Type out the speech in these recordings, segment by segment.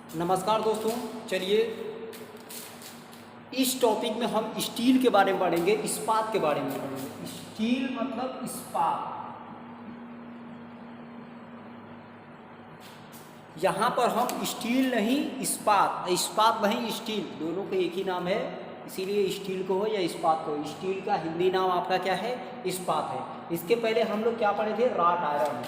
नमस्कार दोस्तों, चलिए इस टॉपिक में हम स्टील के बारे में पढ़ेंगे, इस्पात के बारे में पढ़ेंगे। स्टील मतलब इस्पात। यहाँ पर हम स्टील नहीं इस्पात, इस्पात नहीं स्टील, दोनों का एक ही नाम है, इसीलिए स्टील को हो या इस्पात को। स्टील का हिंदी नाम आपका क्या है? इस्पात है। इसके पहले हम लोग क्या पढ़े थे? Rot iron.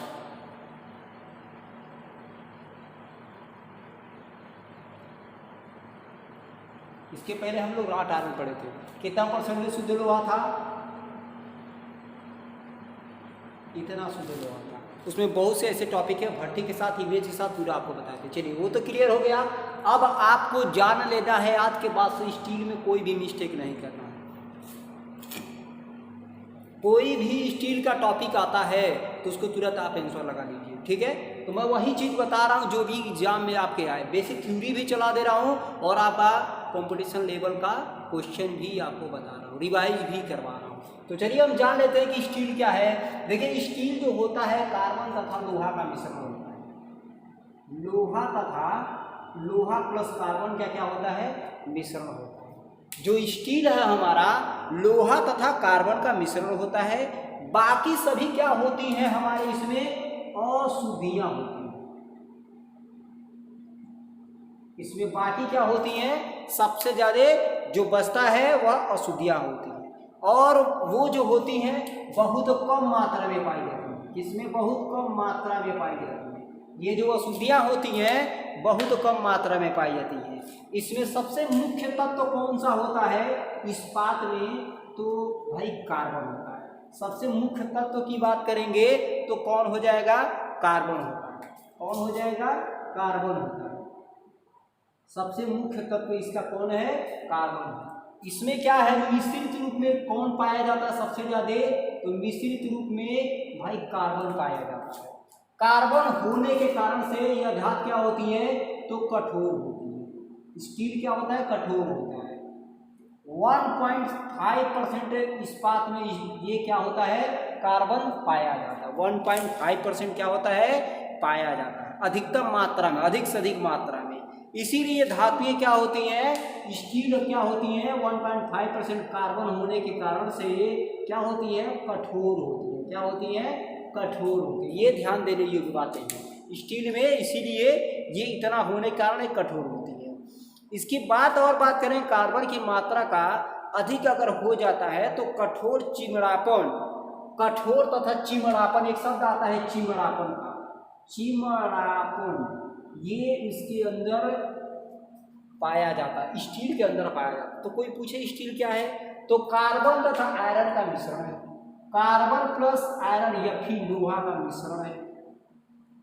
इसके पहले हम लोग राट आयरन पढ़े थे। कितना परसेंट शुद्ध लोहा था? इतना शुद्ध लोहा था। उसमें बहुत से ऐसे टॉपिक है, भट्टी के साथ, इमेज के साथ पूरा आपको बताते। चलिए वो तो क्लियर हो गया। अब आपको जान लेना है आज के बाद से स्टील में कोई भी मिस्टेक नहीं करना है। कोई भी स्टील का टॉपिक आता है तो उसको तुरंत आप आंसर लगा लीजिए, ठीक है? तो मैं वही चीज़ बता रहा हूँ जो भी एग्जाम में आपके आए। बेसिक थ्योरी भी चला दे रहा हूँ और आपका कंपटीशन लेवल का क्वेश्चन भी आपको बता रहा हूँ, रिवाइज भी करवा रहा हूँ। तो चलिए हम जान लेते हैं कि स्टील क्या है। देखिए, स्टील जो होता है कार्बन तथा लोहा का मिश्रण होता है। लोहा प्लस कार्बन क्या क्या होता है? मिश्रण होता है। जो स्टील है हमारा, लोहा तथा कार्बन का मिश्रण होता है। बाकी सभी क्या होती हैं हमारे इसमें? अशुद्धियां होती हैं। इसमें बाकी क्या होती हैं? सबसे ज्यादा जो बचता है वह अशुद्धियां होती हैं, और वो जो होती हैं बहुत कम मात्रा में पाई जाती हैं। किसमें? बहुत कम मात्रा में पाई जाती हैं। ये जो अशुद्धियां होती हैं बहुत कम मात्रा में पाई जाती हैं। इसमें सबसे मुख्य तत्व कौन सा होता है इस्पात में? तो भाई कार्बन होता है। सबसे मुख्य तत्व की बात करेंगे तो कौन हो जाएगा? कार्बन होता है। कौन हो जाएगा? कार्बन होता है। सबसे मुख्य तत्व इसका कौन है? कार्बन है। इसमें क्या है? मिश्रित रूप में कौन पाया जाता है सबसे ज्यादा? तो मिश्रित रूप में भाई कार्बन पाया जाता है। कार्बन होने के कारण से यह धातु क्या होती है? तो कठोर होती है। स्टील क्या होता है? कठोर होता है। 1.5% इस्पात में ये क्या होता है? कार्बन पाया जाता है। 1.5% क्या होता है? पाया जाता है अधिकतम मात्रा में, अधिक से अधिक मात्रा में। इसीलिए धातुएं क्या होती हैं? स्टील क्या होती हैं? 1.5% कार्बन होने के कारण से क्या होती है? कठोर होती है। क्या होती है? कठोर होती है। ये ध्यान देने योग्य बातें हैं स्टील में, इसीलिए ये इतना होने के कारण कठोर होती है। इसकी बात करें, कार्बन की मात्रा का अधिक अगर हो जाता है तो कठोर चिमड़ापन, कठोर तथा चिमड़ापन, एक शब्द आता है चिमड़ापन का, चिमड़ापन, ये इसके अंदर पाया जाता है, स्टील के अंदर पाया जाता है। तो कोई पूछे स्टील क्या है? तो कार्बन तथा आयरन का मिश्रण है। कार्बन प्लस आयरन या फिर लोहा का मिश्रण है,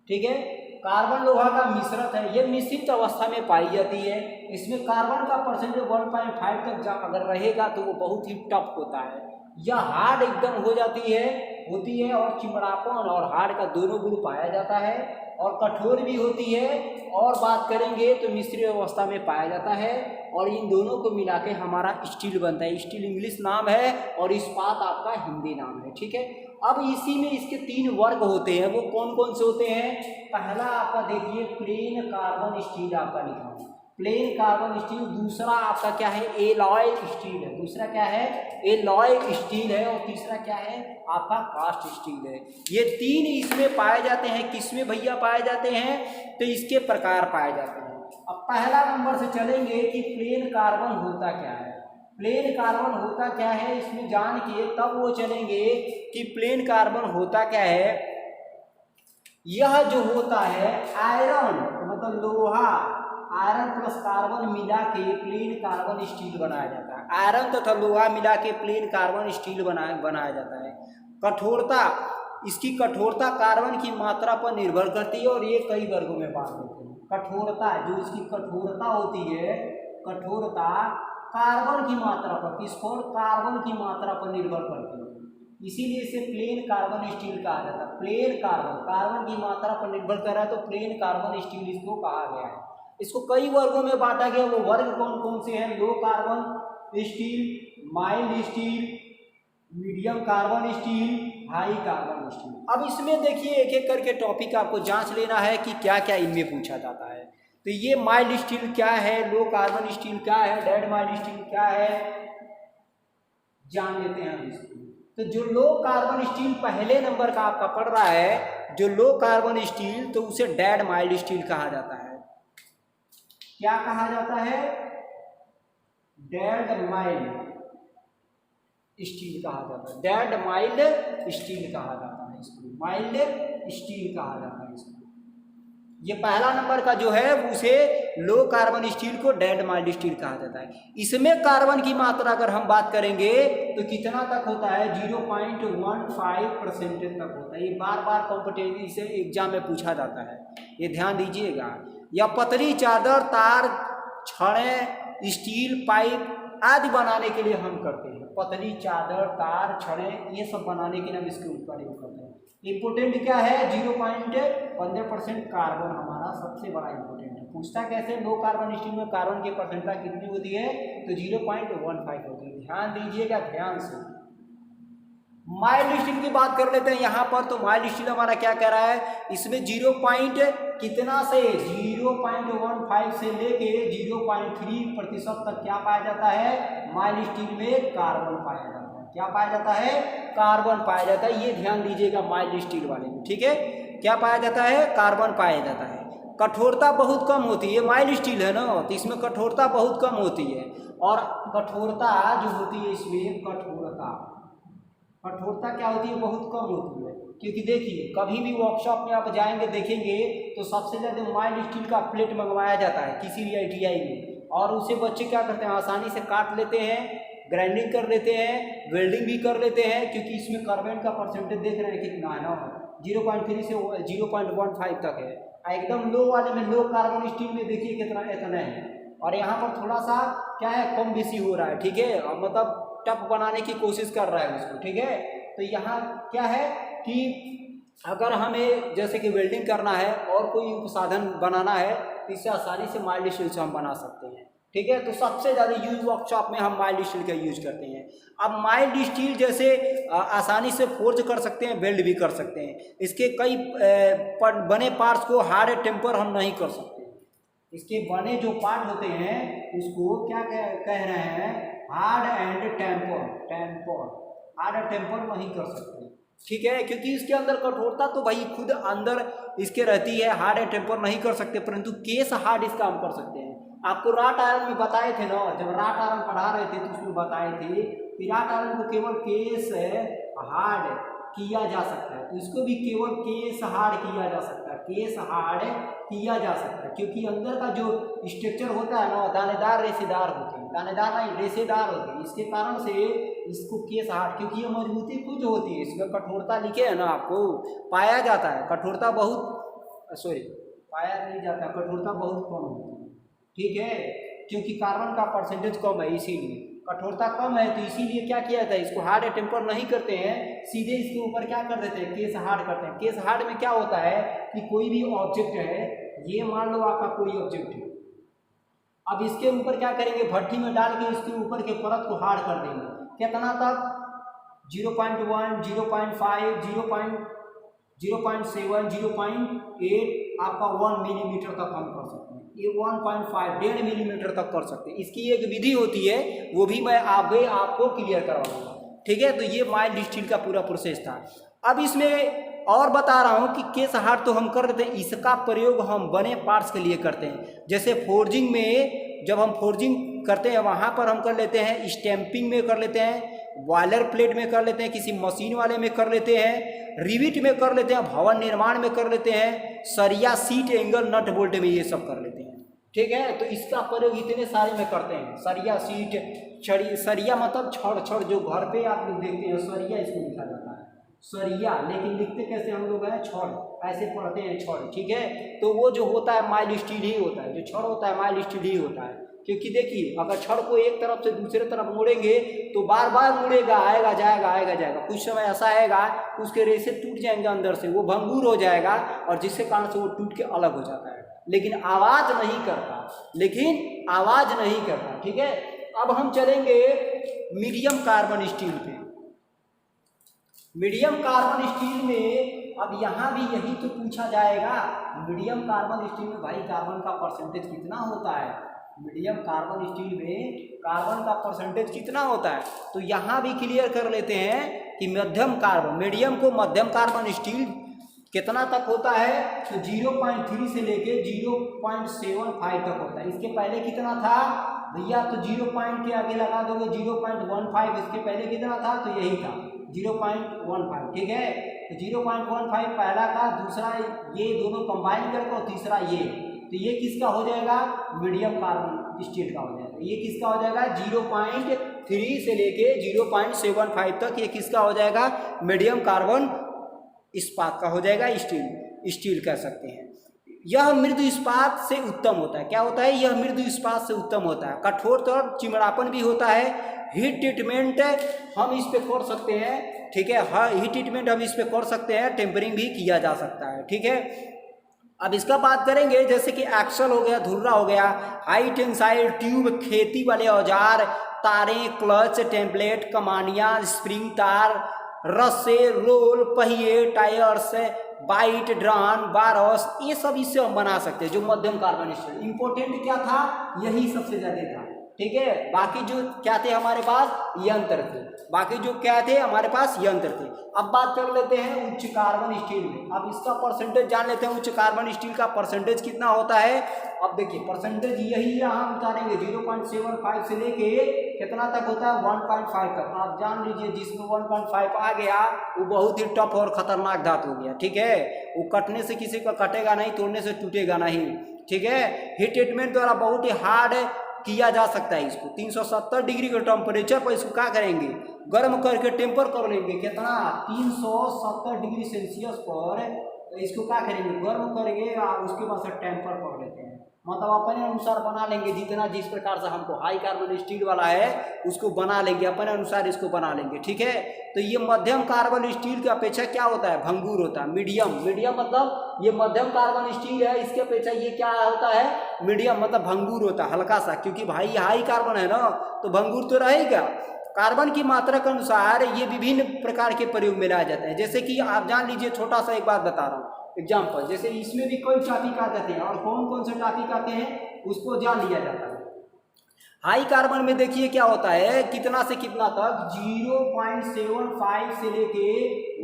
ठीक है? कार्बन लोहा का मिश्रण है। यह मिश्रित अवस्था में पाई जाती है। इसमें कार्बन का परसेंटेज 1.5 तक अगर रहेगा तो वो बहुत ही टफ होता है। यह हार्ड एकदम हो जाती है, होती है, और चिमड़ापन और हार्ड का दोनों गुण पाया जाता है, और कठोर भी होती है। और बात करेंगे तो मिश्रित अवस्था में पाया जाता है, और इन दोनों को मिला के हमारा स्टील बनता है। स्टील इंग्लिश नाम है और इस्पात आपका हिंदी नाम है, ठीक है? अब इसी में इसके 3 वर्ग होते हैं। वो कौन कौन से होते हैं? पहला आपका देखिए प्लेन कार्बन स्टील आपका लिखा है, प्लेन कार्बन स्टील। दूसरा आपका क्या है? एलॉय स्टील है। दूसरा क्या है? एलॉय स्टील है। और तीसरा क्या है? आपका कास्ट स्टील है। ये 3 इसमें पाए जाते हैं। किसमें भैया पाए जाते हैं? तो इसके प्रकार पाए जाते हैं। अब पहला नंबर से चलेंगे कि प्लेन कार्बन होता क्या है। प्लेन कार्बन होता क्या है इसमें जान के तब वो चलेंगे कि प्लेन कार्बन होता क्या है। यह जो होता है आयरन, मतलब लोहा, आयरन प्लस कार्बन मिला के प्लेन कार्बन स्टील बनाया जाता है। आयरन तथा लोहा मिला के प्लेन कार्बन स्टील बनाया जाता है। कठोरता, इसकी कठोरता कार्बन की मात्रा पर निर्भर करती है, और ये कई वर्गों में बांट देते हैं। कठोरता, जो इसकी कठोरता होती है, कठोरता कार्बन की मात्रा पर, किस पर? कार्बन की मात्रा पर निर्भर करती है। इसीलिए इसे प्लेन कार्बन स्टील कहा जाता है। प्लेन कार्बन, कार्बन की मात्रा पर निर्भर कर रहा है, तो प्लेन कार्बन स्टील इसको कहा गया है। इसको कई वर्गों में बांटा गया। वो वर्ग कौन कौन से हैं? लो carbon steel, mild steel, medium carbon steel, high carbon steel. अब इसमें देखिए एक एक करके टॉपिक आपको जांच लेना है कि क्या क्या इनमें पूछा जाता है। तो ये माइल्ड स्टील क्या है, लो कार्बन स्टील क्या है, डेड माइल्ड स्टील क्या है, जान लेते हैं हम इसको। तो जो लो कार्बन स्टील पहले नंबर का आपका पड़ रहा है, जो लो कार्बन स्टील, तो उसे डेड माइल्ड स्टील कहा जाता है। क्या कहा जाता है? डेड माइल्ड स्टील कहा जाता है। डेड माइल्ड स्टील कहा जाता है इसको, माइल्ड स्टील कहा जाता है इसको। ये पहला नंबर का जो है उसे लो कार्बन स्टील को डेड माइल्ड स्टील कहा जाता है। इसमें कार्बन की मात्रा अगर हम बात करेंगे तो कितना तक होता है? 0.15% तक होता है। ये बार बार कॉम्पिटेटिव से एग्जाम में पूछा जाता है, ये ध्यान दीजिएगा। या पतली चादर, तार, छड़ें, स्टील पाइप आदि बनाने के लिए हम करते हैं। पतली चादर, तार, छड़ें, ये सब बनाने के लिए हम इसके प्रयोग करते हैं। इम्पोर्टेंट क्या है? 0.15% कार्बन हमारा सबसे बड़ा इम्पोर्टेंट है। पूछता कैसे? लो कार्बन स्टील में कार्बन की परसेंटेज कितनी होती है? तो 0.15 होती है। ध्यान दीजिएगा ध्यान से। माइल्ड स्टील की बात कर लेते हैं यहाँ पर। तो माइल्ड स्टील हमारा क्या कह रहा है? इसमें 0. कितना से 0.15 से लेके 0.3% तक क्या पाया जाता है? माइल्ड स्टील में कार्बन पाया जाता है। क्या पाया जाता है? कार्बन पाया जाता है। ये ध्यान दीजिएगा माइल्ड स्टील वाले में, ठीक है। क्या पाया जाता है? कार्बन पाया जाता है। कठोरता बहुत कम होती है, माइल्ड स्टील है ना, तो इसमें कठोरता बहुत कम होती है। और कठोरता जो होती है इसमें, कठोरता क्या होती है? बहुत कम होती है। क्योंकि देखिए कभी भी वर्कशॉप में आप जाएंगे देखेंगे तो सबसे ज़्यादा माइल्ड स्टील का प्लेट मंगवाया जाता है किसी भी ITI में, और उसे बच्चे क्या करते हैं? आसानी से काट लेते हैं, ग्राइंडिंग कर लेते हैं, वेल्डिंग भी कर लेते हैं। क्योंकि इसमें कार्बन का परसेंटेज देख रहे हैं कितना है ना, 0.3 से 0.15 तक है। एकदम लो वाले में, लो कार्बन स्टील में देखिए कितना इतना है। और यहाँ पर थोड़ा सा क्या है, कम बेसी हो रहा है, ठीक है, मतलब टफ बनाने की कोशिश कर रहा है उसको, ठीक है। तो यहाँ क्या है कि अगर हमें जैसे कि वेल्डिंग करना है और कोई उपसाधन बनाना है तो इससे आसानी से माइल्ड स्टील से हम बना सकते हैं, ठीक है। तो सबसे ज़्यादा यूज वर्कशॉप में हम माइल्ड स्टील का यूज करते हैं। अब माइल्ड स्टील जैसे आसानी से फोर्ज कर सकते हैं, वेल्ड भी कर सकते हैं। इसके कई बने पार्ट्स को हार्ड टेम्पर हम नहीं कर सकते। इसके बने जो पार्ट होते हैं उसको क्या कह रहे हैं? Hard and temper, hard temper नहीं कर सकते, ठीक है। क्योंकि इसके अंदर कठोरता तो भाई खुद अंदर इसके रहती है, हार्ड एंड टेम्पर नहीं कर सकते, परंतु केस हार्ड इसका हम कर सकते हैं। आपको राट आयरन में बताए थे ना, जब राट आयरन पढ़ा रहे थे तो उसमें बताए थे कि राट आयरन को केवल केस हार्ड किया जा सकता है, तो इसको भी केवल केस हार्ड किया जा सकता है, केस हार्ड किया जा सकता है। क्योंकि अंदर का जो स्ट्रक्चर होता है ना, दानेदार रेशेदार होते हैं, दानेदार नहीं रेशेदार होते हैं, इसके कारण से इसको केस हार्ड, क्योंकि ये मजबूती कुछ होती है, इसमें कठोरता लिखे है ना आपको, पाया जाता है कठोरता बहुत, सॉरी पाया नहीं जाता, कठोरता बहुत कम होती है, ठीक है। क्योंकि कार्बन का परसेंटेज कम है इसीलिए कठोरता कम है, तो इसीलिए क्या किया जाता है, इसको हार्ड टेम्पर नहीं करते हैं, सीधे इसके ऊपर क्या कर देते हैं? केस हार्ड करते हैं। केस हार्ड में क्या होता है कि कोई भी ऑब्जेक्ट है, ये मान लो आपका कोई ऑब्जेक्ट है, अब इसके ऊपर क्या करेंगे? भट्टी में डाल के इसके ऊपर के परत को हार्ड कर देंगे। कितना तक? 0.1, 0.5, 0.7, 0.8, आपका 1 मिलीमीटर तक हम कर सकते हैं। ये 1.5, 1.5 मिलीमीटर तक कर सकते हैं। इसकी एक विधि होती है, वो भी मैं आपको क्लियर करवाऊंगा, ठीक है। तो ये माइल्ड स्टील का पूरा प्रोसेस था। अब इसमें और बता रहा हूँ कि केस हार्ड तो हम कर देते हैं, इसका प्रयोग हम बने पार्ट्स के लिए करते हैं। जैसे फोर्जिंग में, जब हम फोर्जिंग करते हैं वहाँ पर हम कर लेते हैं, स्टैंपिंग में कर लेते हैं, बॉयलर प्लेट में कर लेते हैं, किसी मशीन वाले में कर लेते हैं, रिविट में कर लेते हैं, भवन निर्माण में कर लेते हैं, सरिया, सीट, एंगल, नट बोल्ट में ये सब कर लेते हैं, ठीक है। तो इसका प्रयोग इतने सारे में करते हैं। सरिया, सीट, छड़ी, सरिया मतलब छड़ जो घर पे आप लोग देखते हैं, सरिया इसको लिखा जाता है, सरिया, लेकिन लिखते कैसे हम लोग हैं? छड़, ऐसे पढ़ते हैं छड़, ठीक है। तो वो जो होता है माइल्ड स्टील ही होता है, जो छड़ होता है माइल्ड स्टील ही होता है। क्योंकि देखिए अगर छड़ को एक तरफ से दूसरे तरफ मोड़ेंगे तो बार बार मुड़ेगा, आएगा जाएगा, आएगा जाएगा, कुछ समय ऐसा आएगा उसके रेशे टूट जाएंगे अंदर से, वो भंगूर हो जाएगा, और जिसके कारण से वो टूट के अलग हो जाता है, लेकिन आवाज़ नहीं करता, ठीक है। अब हम चलेंगे मीडियम कार्बन स्टील पे। मीडियम कार्बन स्टील में अब यहाँ भी यही तो पूछा जाएगा, मीडियम कार्बन स्टील में भाई कार्बन का परसेंटेज कितना होता है, मीडियम कार्बन स्टील में कार्बन का परसेंटेज कितना होता है। तो यहाँ भी क्लियर कर लेते हैं कि मध्यम कार्बन, मीडियम को मध्यम कार्बन स्टील कितना तक होता है, तो 0.3 से लेके 0.75 तक होता है। इसके पहले कितना था भैया, तो 0 पॉइंट के आगे लगा दोगे 0.15, इसके पहले कितना था, तो यही था 0.15, ठीक है। तो 0.15 पहला का, दूसरा ये दोनों कंबाइन करके और तीसरा ये, तो ये किसका हो जाएगा, मीडियम कार्बन स्टील का हो जाएगा। ये किसका हो जाएगा, 0.3 से लेके 0.75 तक ये किसका हो जाएगा, मीडियम कार्बन इस्पात का हो जाएगा, स्टील कह सकते हैं। यह मृदु इस्पात से उत्तम होता है। क्या होता है, यह मृदु इस्पात से उत्तम होता है। कठोर और चिमड़ापन भी होता है। हीट ट्रीटमेंट हम इस पे कर सकते हैं, ठीक है, हाँ हीट ट्रीटमेंट हम इस पे कर सकते हैं, टेम्परिंग भी किया जा सकता है, ठीक है। अब इसका बात करेंगे, जैसे कि एक्सल हो गया, धुर्रा हो गया, हाई टेंसाइल ट्यूब, खेती वाले औजार, तारें, क्लच, टेम्पलेट, कमानियाँ, स्प्रिंग तार, रस्से, रोल, पहिए, टायर्स, बाइट, ड्रान, बारस, ये सब इससे हम बना सकते हैं। जो मध्यम कार्बन स्टील, इंपॉर्टेंट क्या था, यही सबसे ज्यादा था, ठीक है। बाकी जो क्या थे हमारे पास, यंत्र थे, बाकी जो क्या थे हमारे पास, यंत्र थे। अब बात कर लेते हैं उच्च कार्बन स्टील में। अब इसका परसेंटेज जान लेते हैं, उच्च कार्बन स्टील का परसेंटेज कितना होता है। अब देखिए परसेंटेज यही यहाँ उतारेंगे, 0.75 से लेके कितना तक होता है, 1.5 तक। आप जान लीजिए जिसमें 1.5 आ गया वो बहुत ही टफ और खतरनाक धातु हो गया, ठीक है। वो कटने से किसी का कटेगा नहीं, तोड़ने से टूटेगा नहीं, ठीक है। हीट ट्रीटमेंट द्वारा बहुत ही हार्ड किया जा सकता है इसको। 370 डिग्री के टेम्परेचर पर इसको क्या करेंगे, गर्म करके टेम्पर कर लेंगे, कितना 370 डिग्री सेल्सियस पर इसको क्या करेंगे, गर्म करेंगे और उसके बाद से टेम्पर कर लेते हैं। मतलब अपने अनुसार बना लेंगे, जितना जिस प्रकार से हमको हाई कार्बन स्टील वाला है उसको बना लेंगे, अपने अनुसार इसको बना लेंगे, ठीक है। तो ये मध्यम कार्बन स्टील की अपेक्षा क्या होता है, भंगुर होता है। मीडियम मतलब ये मध्यम कार्बन स्टील है, इसके अपेक्षा ये क्या होता है, मीडियम मतलब भंगुर होता है, हल्का सा, क्योंकि भाई हाई कार्बन है ना, तो भंगुर तो रहेगा। कार्बन की मात्रा के अनुसार ये विभिन्न प्रकार के प्रयोग में लाए जाते हैं। जैसे कि आप जान लीजिए, छोटा सा एक बात बता रहा हूँ एग्जाम्पल, जैसे इसमें भी कोई टॉपिक आ जाते हैं और कौन कौन से टॉपिक आते हैं उसको जान लिया जाता है। हाई कार्बन में देखिए क्या होता है, कितना से कितना तक, 0.75 से लेके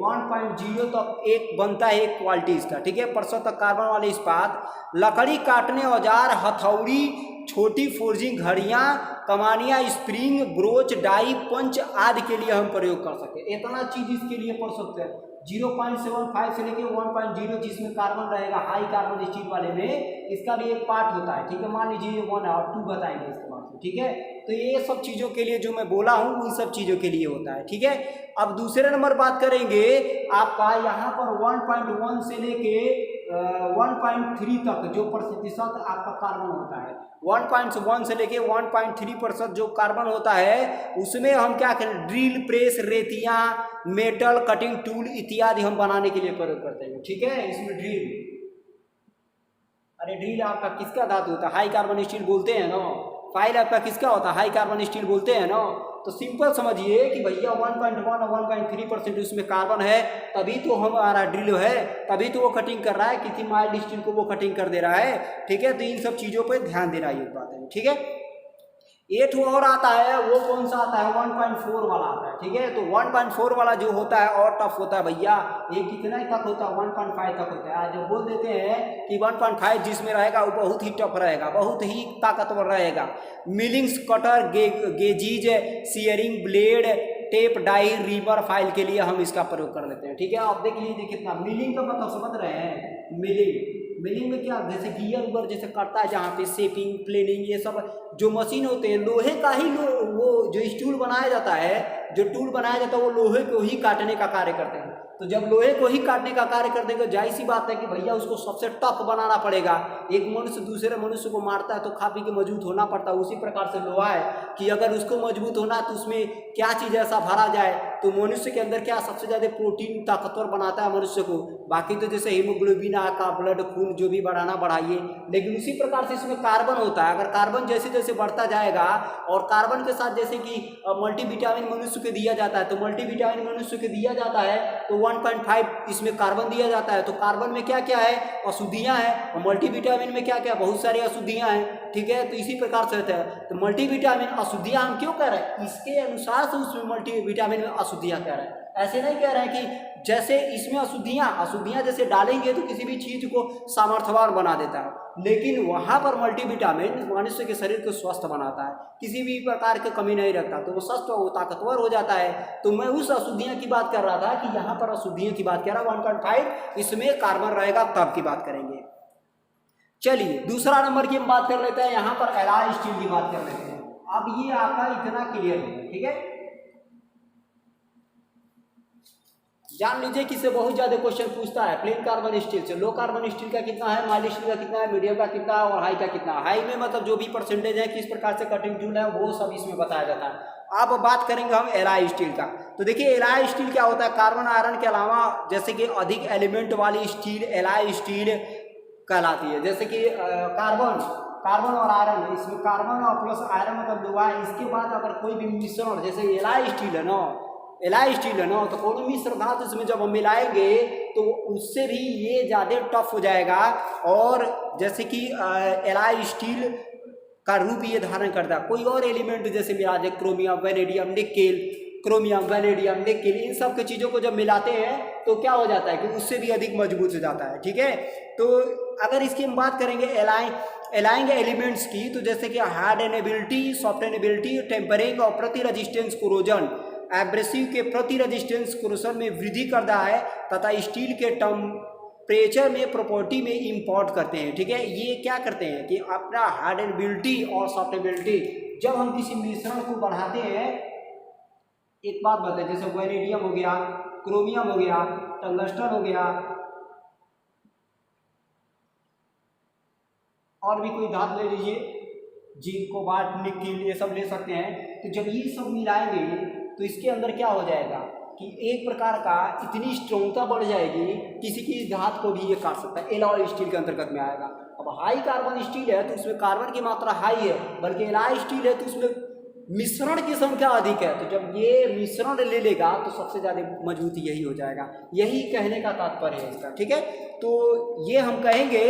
1.0 तक एक बनता है एक क्वालिटी इसका, ठीक है, % तक कार्बन वाले इस्पात, लकड़ी काटने औजार, हथौड़ी, छोटी फोर्जिंग घड़ियां, कमानियां, स्प्रिंग, ब्रोच, डाई, पंच आदि के लिए हम प्रयोग कर सकते हैं। इतना चीज इसके लिए पढ़ सकते हैं। 0.75 से लेके 1.0 जिसमें कार्बन रहेगा हाई कार्बन स्टील वाले में, इसका भी एक पार्ट होता है, ठीक है। मान लीजिए 1 और 2 बताएंगे इसके बाद, ठीक है। तो ये सब चीज़ों के लिए जो मैं बोला हूँ उन सब चीज़ों के लिए होता है, ठीक है। अब दूसरे नंबर बात करेंगे आपका, यहाँ पर 1.1 से लेके 1.3 तक जो प्रतिशत आपका कार्बन होता है, 1.1 से लेके 1.3% जो कार्बन होता है, उसमें हम क्या करें, ड्रिल प्रेस, रेतियाँ, मेटल कटिंग टूल इत्यादि हम बनाने के लिए प्रयोग करते हैं, ठीक है। इसमें ड्रिल, अरे ड्रिल आपका किसका धातु होता है, हाई कार्बन स्टील बोलते हैं ना। फाइल आपका किसका होता है, हाई कार्बन स्टील बोलते हैं ना। तो सिंपल समझिए कि भैया 1.1 और 1.3% उसमें कार्बन है, तभी तो हमारा ड्रिल है, तभी तो वो कटिंग कर रहा है, किसी माइल्ड स्टील को वो कटिंग कर दे रहा है, ठीक है। तो इन सब चीज़ों पर ध्यान देना ये बात है, ठीक है। 8 और आता है, वो कौन सा आता है, 1.4 वाला आता है, ठीक है। तो 1.4 वाला जो होता है और टफ होता है भैया, ये कितना तक होता है, 1.5 तक होता है। आज जब बोल देते हैं कि 1.5 जिसमें रहेगा वो बहुत ही टफ रहेगा, बहुत ही ताकतवर रहेगा। Millings, cutter, gauges, shearing blade, tap, die, reamer file के लिए हम इसका प्रयोग कर लेते हैं, ठीक है। आप देख लीजिए कितना मिलिंग का मतलब समझ रहे हैं, मिलिंग में क्या, जैसे गियर उबर जैसे करता है, जहाँ पे शेपिंग, प्लेनिंग, ये सब जो मशीन होते हैं, लोहे का ही वो जो स्टूल बनाया जाता है, जो टूल बनाया जाता है वो लोहे को ही काटने का कार्य करते हैं। तो जब लोहे को ही काटने का कार्य कर देंगे, जाहिर सी बात है कि भैया उसको सबसे टफ बनाना पड़ेगा। एक मनुष्य दूसरे मनुष्य को मारता है तो खा पी के मजबूत होना पड़ता है, उसी प्रकार से लोहा है कि अगर उसको मजबूत होना है तो उसमें क्या चीज़ ऐसा भरा जाए, तो मनुष्य के अंदर क्या सबसे ज़्यादा प्रोटीन ताकतवर बनाता है मनुष्य को। बाकी तो जैसे हीमोग्लोबिन का ब्लड खून जो भी बढ़ाना बढ़ाइए, लेकिन उसी प्रकार से इसमें कार्बन होता है। अगर कार्बन जैसे जैसे बढ़ता जाएगा और कार्बन के साथ जैसे कि मल्टीविटामिन मनुष्य को दिया जाता है, तो मल्टीविटामिन मनुष्य को दिया जाता है तो 1.5 इसमें कार्बन दिया जाता है। तो कार्बन में क्या क्या है, अशुद्धियां हैं, और मल्टीविटामिन में क्या क्या, बहुत सारी अशुद्धियां हैं, ठीक है। तो इसी प्रकार से होता है। तो मल्टीविटामिन अशुद्धियां हम क्यों कह रहे हैं, इसके अनुसार से उसमें मल्टीविटामिन में अशुद्धियां कह रहे हैं, ऐसे नहीं कह रहे हैं कि जैसे इसमें अशुद्धियां जैसे डालेंगे तो किसी भी चीज को सामर्थ्यवान बना देता है, लेकिन वहां पर मल्टीविटामिन मनुष्य के शरीर को स्वस्थ बनाता है, किसी भी प्रकार की कमी नहीं रखता, तो वो स्वस्थ वो ताकतवर हो जाता है। तो मैं उस अशुद्धियां की बात कर रहा था कि यहाँ पर अशुद्धियों की बात कर रहा, 1.5 इसमें कार्बन रहेगा तब की बात करेंगे। चलिए दूसरा नंबर की हम बात कर लेते हैं, यहाँ पर एलॉय स्टील की बात कर लेते हैं। अब ये आपका इतना क्लियर हो गया, ठीक है। जान लीजिए कि इससे बहुत ज्यादा क्वेश्चन पूछता है प्लेन कार्बन स्टील से, लो कार्बन स्टील का कितना है, माइल्ड स्टील का कितना है, मीडियम का कितना है, और हाई का कितना है। हाई में मतलब जो भी परसेंटेज है, किस प्रकार से कटिंग टूल है, वो सब इसमें बताया जाता है। अब बात करेंगे हम एलॉय स्टील का। तो देखिए एलॉय स्टील क्या होता है, कार्बन आयरन के अलावा जैसे कि अधिक एलिमेंट वाली स्टील एलॉय स्टील कहलाती है। जैसे कि कार्बन और आयरन, इसमें कार्बन और प्लस आयरन मतलब दो है। इसके बाद अगर कोई भी मिश्रण, जैसे एलॉय स्टील है ना, तो कोई मिश्र धातु इसमें जब हम मिलाएंगे तो उससे भी ये ज़्यादा टफ हो जाएगा, और जैसे कि एलॉय स्टील का रूप ये धारण करता है। कोई और एलिमेंट जैसे मिला दे, क्रोमियम, वैनेडियम, निकेल, इन सब के चीज़ों को जब मिलाते हैं तो क्या हो जाता है कि उससे भी अधिक मजबूत हो जाता है, ठीक है। तो अगर इसकी हम बात करेंगे एलाइंग एलिमेंट्स की, तो जैसे कि हार्डनेबिलिटी, सॉफ्टनेबिलिटी, टेम्परिंग और प्रति रेजिस्टेंस कोरोजन, एब्रेसिव के प्रति रेजिस्टेंस कोरोजन में वृद्धि करता है तथा स्टील के टेम्परेचर में प्रॉपर्टी में इंपोर्ट करते हैं, ठीक है। ये क्या करते हैं कि अपना हार्डनेबिलिटी और सॉफ्टनेबिलिटी, जब हम किसी मिश्रण को बढ़ाते हैं, एक बात बताएं, जैसे वैनेडियम हो गया, क्रोमियम हो गया, टंगस्टन हो गया, और भी कोई धातु ले लीजिए, जिंक, कोबाल्ट, निकेल, ये सब ले सकते हैं। तो जब ये सब मिलाएंगे तो इसके अंदर क्या हो जाएगा कि एक प्रकार का इतनी स्ट्रॉन्गता बढ़ जाएगी, किसी की धातु को भी ये काट सकता है, एलॉय स्टील के अंतर्गत में आएगा। अब हाई कार्बन स्टील है तो उसमें कार्बन की मात्रा हाई है, बल्कि एलॉय स्टील है तो उसमें मिश्रण की संख्या अधिक है। तो जब ये मिश्रण ले लेगा तो सबसे ज़्यादा मजबूती यही हो जाएगा, यही कहने का तात्पर्य है इसका, ठीक है। तो ये हम कहेंगे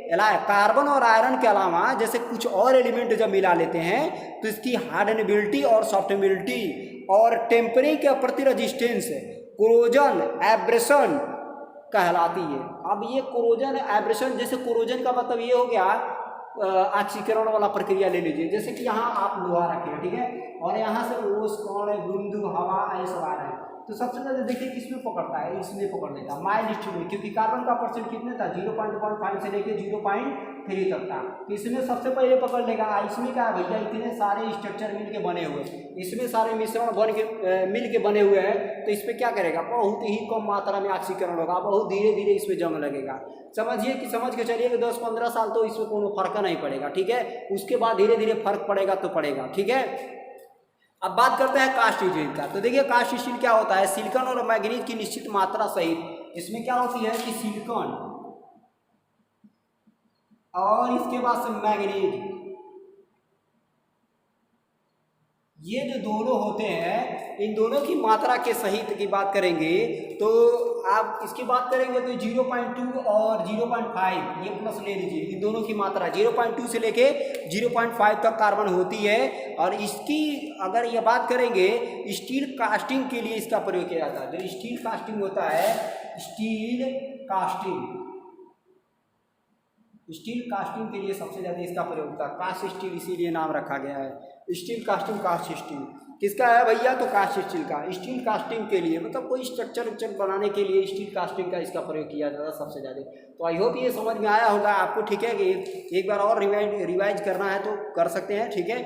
कार्बन और आयरन के अलावा जैसे कुछ और एलिमेंट जब मिला लेते हैं तो इसकी हार्डनेबिलिटी और सॉफ्टनेबिलिटी और टेम्परिंग के प्रति रेजिस्टेंस, कोरोजन, एब्रेशन कहलाती है। अब ये कोरोजन, एब्रेशन, जैसे कोरोजन का मतलब ये हो गया ऑक्सीकरण वाला प्रक्रिया ले लीजिए। जैसे कि यहाँ आप लोहा रखे हैं, ठीक है, और यहाँ से ओस, कण, बूंद, हवा, ये सब आ रहे हैं, तो सबसे ज़्यादा देखिए किसमें पकड़ता है, इसमें पकड़ लेगा, माइल्ड स्टील में, क्योंकि कार्बन का परसेंट कितने था, 0.15 से लेकर 0.3 तक था। तो इसमें सबसे पहले पकड़ लेगा। इसमें क्या है भैया, इतने सारे स्ट्रक्चर मिल के बने हुए, इसमें सारे मिश्रण मिल के बने हुए हैं, तो इस पर क्या करेगा, बहुत ही कम मात्रा में ऑक्सीकरण होगा, बहुत धीरे धीरे इसमें जंग लगेगा। समझिए कि समझ के चलिए कि 10-15 साल तो इसमें कोई फर्क नहीं पड़ेगा, ठीक है। उसके बाद धीरे धीरे फर्क पड़ेगा तो पड़ेगा, ठीक है। अब बात करते हैं कास्ट स्टील का। तो देखिए कास्ट स्टील क्या होता है, सिलिकॉन और मैग्नीज की निश्चित मात्रा सहित इसमें क्या होती है कि सिलिकॉन और इसके बाद से मैग्नीज, ये जो दोनों होते हैं, इन दोनों की मात्रा के सहित की बात करेंगे तो आप इसकी बात करेंगे तो 0.2 और 0.5 ये प्लस ले लीजिए। इन दोनों की मात्रा 0.2 से लेके 0.5 तक कार्बन होती है। और इसकी अगर ये बात करेंगे स्टील कास्टिंग के लिए इसका प्रयोग किया जाता है। जो स्टील कास्टिंग होता है, स्टील कास्टिंग के लिए सबसे ज़्यादा इसका प्रयोग होता है। कास्ट स्टील इसीलिए नाम रखा गया है, स्टील कास्टिंग, कास्ट स्टील किसका है भैया, तो कास्ट स्टील का। स्टील कास्टिंग के लिए मतलब कोई स्ट्रक्चर बनाने के लिए स्टील कास्टिंग का इसका प्रयोग किया जाता है सबसे ज़्यादा। तो आई होप ये समझ में आया होगा आपको, ठीक है। कि एक बार और रिवाइज करना है तो कर सकते हैं, ठीक है।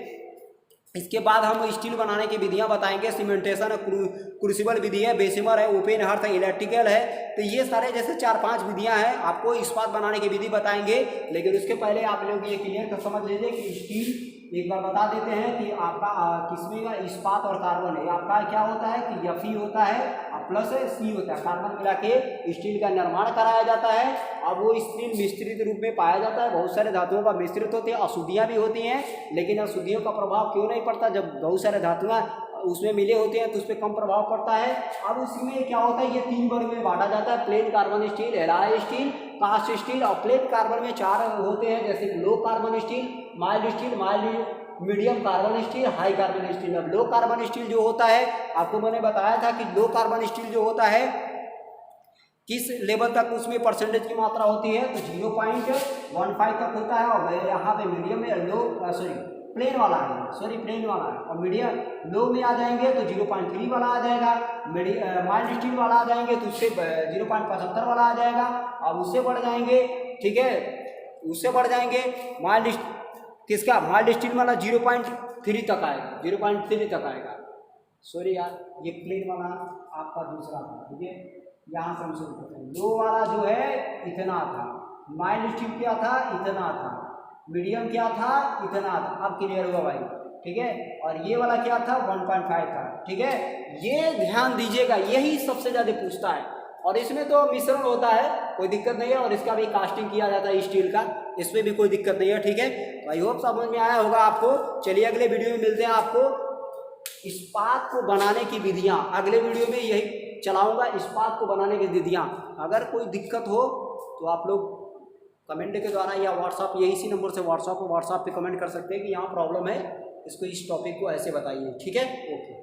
इसके बाद हम स्टील बनाने की विधियां बताएंगे। सीमेंटेशन, क्रूसिबल विधि है, बेसिमर है, ओपन हार्थ है, इलेक्ट्रिकल है। तो ये सारे जैसे 4-5 विधियां हैं। आपको इस्पात बनाने की विधि बताएंगे, लेकिन उसके पहले आप लोग ये क्लियर कर समझ लीजिए कि स्टील एक बार बता देते हैं कि आपका किसमें का इस्पात और कार्बन है। आपका क्या होता है कि Fe होता है और प्लस C होता है, कार्बन मिला के स्टील का निर्माण कराया जाता है। अब वो स्टील मिश्रित रूप में पाया जाता है, बहुत सारे धातुओं का मिश्रित होते हैं, अशुद्धियाँ भी होती हैं। लेकिन अशुद्धियों का प्रभाव क्यों नहीं पड़ता, जब बहुत सारे धातुएं उसमें मिले होते हैं तो उस पर कम प्रभाव पड़ता है। अब उसमें क्या होता है, ये 3 वर्ग में बांटा जाता है, plain carbon steel, alloy steel, cast steel. और प्लेन कार्बन में 4 होते हैं, जैसे low carbon steel, mild medium carbon steel, high carbon steel. अब लो कार्बन स्टील जो होता है, आपको मैंने बताया था कि लो कार्बन स्टील जो होता है किस लेवल तक उसमें परसेंटेज की मात्रा होती है, तो 0.15 तक होता है। और यहाँ पे मीडियम में प्लेन वाला है, और मीडियम लो में आ जाएंगे तो 0.3 वाला आ जाएगा, माइल्ड स्टील वाला आ जाएंगे तो उससे 0.75 वाला आ जाएगा। अब उससे बढ़ जाएंगे, ठीक है, उससे बढ़ जाएंगे माइल्ड स्टील वाला 0.3 तक आएगा, 0.3 तक आएगा। सॉरी यार, ये प्लेन वाला आपका दूसरा था, ठीक है, यहाँ से हम शुरू करते हैं। लो वाला जो है इतना था, माइल्ड स्टील क्या था, इतना था, मीडियम क्या था, इतना था। अब क्लियर हुआ भाई, ठीक है। और ये वाला क्या था, 1.5 था, ठीक है। ये ध्यान दीजिएगा, यही सबसे ज़्यादा पूछता है। और इसमें तो मिश्रण होता है, कोई दिक्कत नहीं है, और इसका भी कास्टिंग किया जाता है स्टील का, इसमें भी कोई दिक्कत नहीं है, ठीक है। तो आई होप समझ में आया होगा आपको। चलिए अगले वीडियो में मिलते हैं, आपको इस्पात को बनाने की विधियाँ अगले वीडियो में यही चलाऊंगा, इस्पात को बनाने की विधियाँ। अगर कोई दिक्कत हो तो आप लोग कमेंट के द्वारा या व्हाट्सअप, यही इसी नंबर से व्हाट्सअप पे कमेंट कर सकते हैं कि यहाँ प्रॉब्लम है, इसको इस टॉपिक को ऐसे बताइए, ठीक है। ओके।